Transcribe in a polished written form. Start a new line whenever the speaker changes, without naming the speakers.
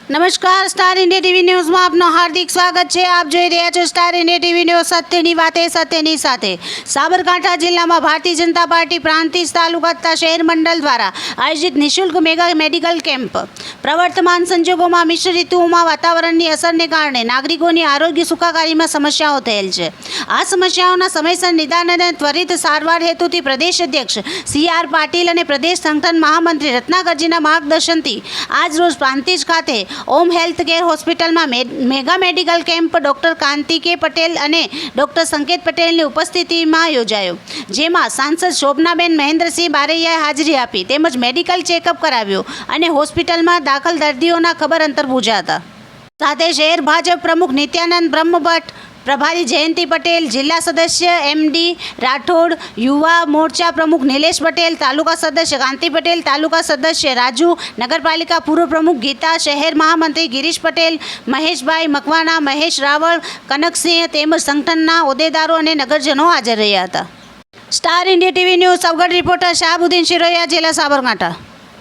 નમસ્કાર, star India TV ન્યૂઝમાં આપનું હાર્દિક સ્વાગત છે। આપ જોઈ રહ્યા છો સ્ટાર ઇન્ડિયા ટીવી ન્યૂઝ, સત્યની વાતે સત્યની સાથે। સાબરકાંઠા જિલ્લામાં ભારતીય જનતા પાર્ટી પ્રાંતિજ તાલુકા તથા શહેર મંડળ દ્વારા આયોજિત નિઃશુલ્ક મેગા મેડિકલ કેમ્પ। પ્રવર્તમાન સંજોગોમાં મિશ્ર ઋતુઓમાં વાતાવરણની અસરને કારણે નાગરિકોની આરોગ્ય સુખાકારીમાં સમસ્યાઓ થયેલ છે। આ સમસ્યાઓના સમયસર નિદાન અને ત્વરિત સારવાર હેતુથી પ્રદેશ અધ્યક્ષ CR પાટીલ અને પ્રદેશ સંગઠન મહામંત્રી રત્નાકરજીના માર્ગદર્શનથી આજ રોજ પ્રાંતિજ ખાતે ઓમ હેલ્થ કેર હોસ્પિટલમાં મેગા મેડિકલ કેમ્પ ડૉક્ટર કાંતિ કે પટેલ અને ડૉક્ટર સંકેત પટેલની ઉપસ્થિતિમાં યોજાયો, જેમાં સાંસદ શોભનાબેન મહેન્દ્રસિંહ બારૈયાએ હાજરી આપી તેમજ મેડિકલ ચેકઅપ કરાવ્યું અને હોસ્પિટલમાં દાખલ દર્દીઓના ખબર અંતર પૂછ્યા હતા। સાથે શહેર ભાજપ પ્રમુખ નિત્યાનંદ બ્રહ્મભટ્ટ, પ્રભારી જયંતિ પટેલ, જિલ્લા સદસ્ય MD રાઠોડ, યુવા મોરચા પ્રમુખ નિલેશ પટેલ, તાલુકા સદસ્ય કાંતિ પટેલ, તાલુકા સદસ્ય રાજુ, નગરપાલિકા પૂર્વ પ્રમુખ ગીતા, શહેર મહામંત્રી ગિરીશ પટેલ, મહેશભાઈ મકવાણા, મહેશ રાવળ, કનકસિંહ તેમજ સંગઠનના હોદ્દેદારો અને નગરજનો હાજર રહ્યા હતા। Star India TV news, Savgadh reporter Shahabuddin Shiroya, જિલ્લા સાબરકાંઠા।